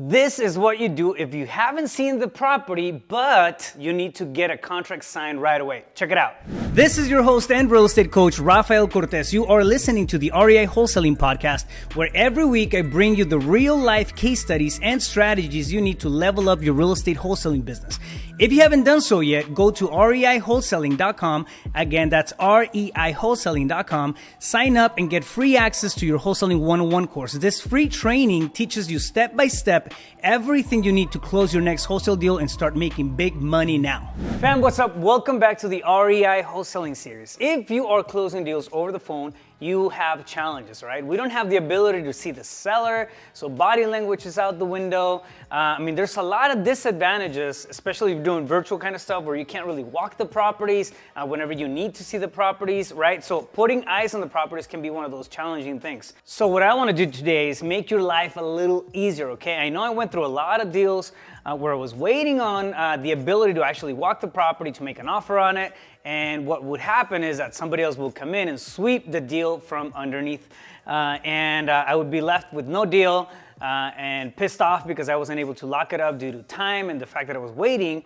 This is what you do if you haven't seen the property, but you need to get a contract signed right away. Check it out. This is your host and real estate coach, Rafael Cortez. You are listening to the REI Wholesaling Podcast, where every week I bring you the real life case studies and strategies you need to level up your real estate wholesaling business. If you haven't done so yet, go to reiwholesaling.com. Again, that's reiwholesaling.com. Sign up and get free access to your Wholesaling 101 course. This free training teaches you step by step everything you need to close your next wholesale deal and start making big money now. Fam, what's up? Welcome back to the REI Wholesaling series. If you are closing deals over the phone, you have challenges, right? We don't have the ability to see the seller, so body language is out the window. There's a lot of disadvantages, especially if you're doing virtual kind of stuff where you can't really walk the properties whenever you need to see the properties, right? So putting eyes on the properties can be one of those challenging things. So what I want to do today is make your life a little easier, okay? I know I went through a lot of deals where I was waiting on the ability to actually walk the property, to make an offer on it, and what would happen is that somebody else will come in and sweep the deal from underneath, and I would be left with no deal and pissed off because I wasn't able to lock it up due to time and the fact that I was waiting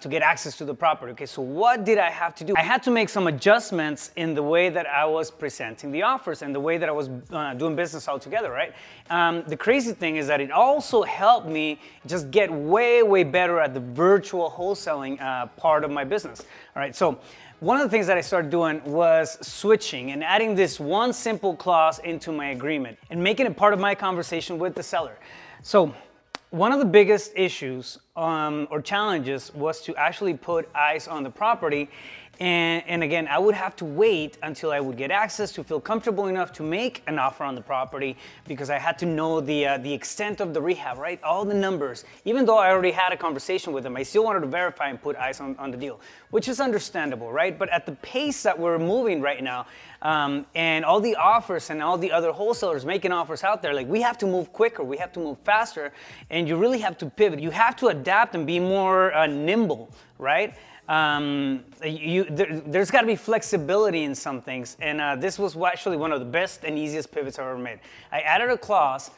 to get access to the property. Okay, so what did I have to do? I had to make some adjustments in the way that I was presenting the offers and the way that I was doing business altogether, right? The crazy thing is that it also helped me just get way better at the virtual wholesaling part of my business. All right, so one of the things that I started doing was switching and adding this one simple clause into my agreement and making it part of my conversation with the seller. So one of the biggest issues or challenges was to actually put eyes on the property. And again, I would have to wait until I would get access to feel comfortable enough to make an offer on the property because I had to know the extent of the rehab, right? All the numbers. Even though I already had a conversation with them, I still wanted to verify and put eyes on the deal, which is understandable, right? But at the pace that we're moving right now, and all the offers and all the other wholesalers making offers out there, like we have to move quicker, we have to move faster, and you really have to pivot. You have to adapt and be more nimble, right? There's got to be flexibility in some things, and this was actually one of the best and easiest pivots I've ever made. I added a clause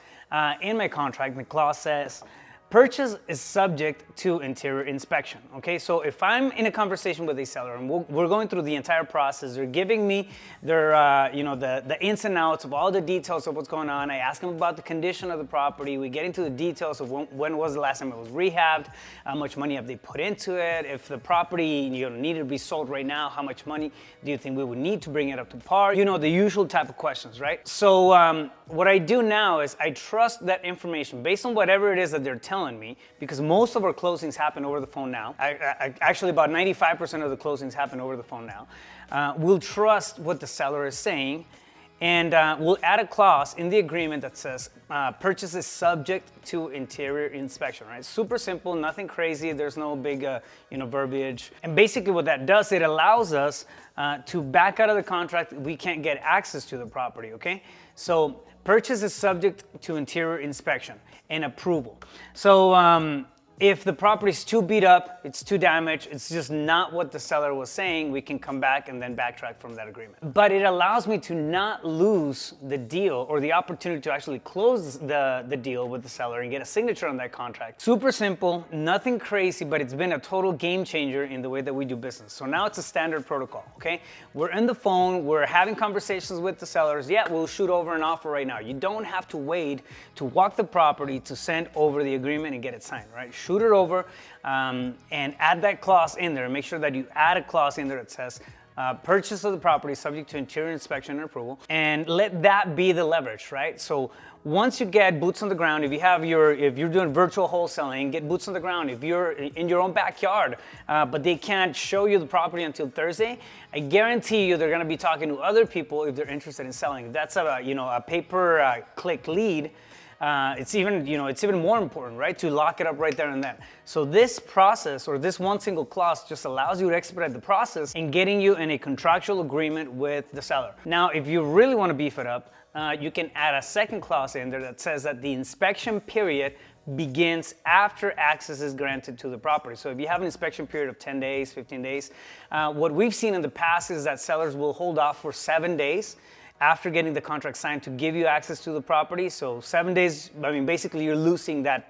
in my contract. The clause says, purchase is subject to interior inspection. Okay, so if I'm in a conversation with a seller and we're going through the entire process, they're giving me their, the ins and outs of all the details of what's going on. I ask them about the condition of the property. We get into the details of when was the last time it was rehabbed, how much money have they put into it, if the property needed to be sold right now, how much money do you think we would need to bring it up to par? The usual type of questions, right? So what I do now is I trust that information based on whatever it is that they're telling me, because most of our closings happen over the phone now. Actually, about 95% of the closings happen over the phone now. We'll trust what the seller is saying, and we'll add a clause in the agreement that says purchase is subject to interior inspection, right? Super simple, nothing crazy. There's no big, verbiage. And basically what that does, it allows us to back out of the contract. We can't get access to the property, okay? So purchase is subject to interior inspection and approval. So if the property is too beat up, it's too damaged, it's just not what the seller was saying, we can come back and then backtrack from that agreement. But it allows me to not lose the deal or the opportunity to actually close the deal with the seller and get a signature on that contract. Super simple, nothing crazy, but it's been a total game changer in the way that we do business. So now it's a standard protocol, okay? We're in the phone, we're having conversations with the sellers. Yeah, we'll shoot over an offer right now. You don't have to wait to walk the property to send over the agreement and get it signed, right? Shoot it over and add that clause in there. Make sure that you add a clause in there that says purchase of the property subject to interior inspection and approval, and let that be the leverage, right? So once you get boots on the ground, if you're doing virtual wholesaling, get boots on the ground. If you're in your own backyard, but they can't show you the property until Thursday, I guarantee you they're going to be talking to other people if they're interested in selling. If that's a pay-per-click lead, it's even more important, right, to lock it up right there and then. So this process, or this one single clause, just allows you to expedite the process in getting you in a contractual agreement with the seller. Now, if you really want to beef it up, you can add a second clause in there that says that the inspection period begins after access is granted to the property. So if you have an inspection period of 10 days, 15 days, what we've seen in the past is that sellers will hold off for 7 days after getting the contract signed to give you access to the property. So 7 days, I mean, basically you're losing that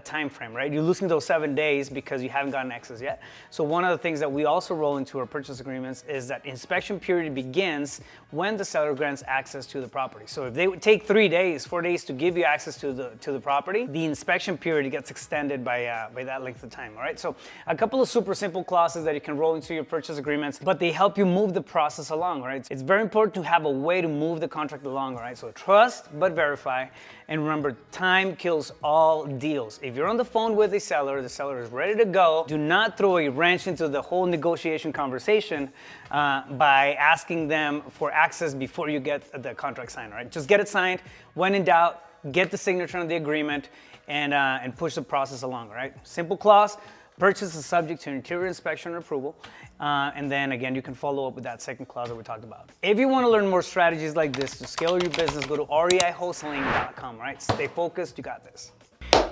time frame, right? You're losing those 7 days because you haven't gotten access yet. So one of the things that we also roll into our purchase agreements is that inspection period begins when the seller grants access to the property. So if they would take 3 days, 4 days to give you access to the property, the inspection period gets extended by that length of time, all right? So a couple of super simple clauses that you can roll into your purchase agreements, but they help you move the process along, right? It's very important to have a way to move the contract along, all right? So trust but verify, and remember, time kills all deals. If you're on the phone with the seller is ready to go, do not throw a wrench into the whole negotiation conversation by asking them for access before you get the contract signed, right? Just get it signed. When in doubt, get the signature on the agreement and push the process along, right? Simple clause. Purchase is subject to interior inspection and approval. And then again, you can follow up with that second clause that we talked about. If you want to learn more strategies like this to scale your business, go to REIWholesaling.com, right? Stay focused, you got this.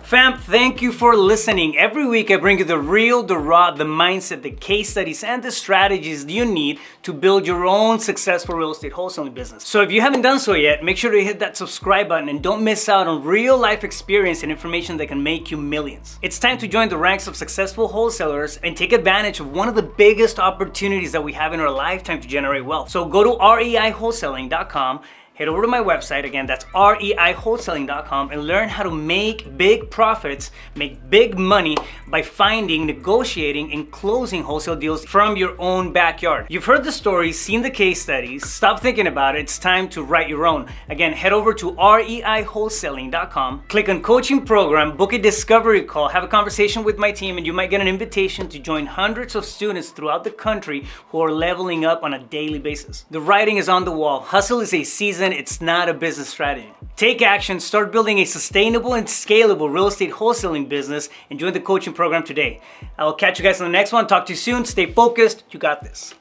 Fam, thank you for listening. Every week I bring you the real, the raw, the mindset, the case studies, and the strategies you need to build your own successful real estate wholesaling business. So if you haven't done so yet, make sure to hit that subscribe button and don't miss out on real life experience and information that can make you millions. It's time to join the ranks of successful wholesalers and take advantage of one of the biggest opportunities that we have in our lifetime to generate wealth. So go to REIWholesaling.com. Head over to my website, again, that's REIWholesaling.com, and learn how to make big profits, make big money by finding, negotiating, and closing wholesale deals from your own backyard. You've heard the stories, seen the case studies, stop thinking about it, it's time to write your own. Again, head over to REIWholesaling.com, click on coaching program, book a discovery call, have a conversation with my team, and you might get an invitation to join hundreds of students throughout the country who are leveling up on a daily basis. The writing is on the wall. Hustle is a season. It's not a business strategy. Take action, start building a sustainable and scalable real estate wholesaling business, and join the coaching program today. I will catch you guys on the next one. Talk to you soon. Stay focused. You got this.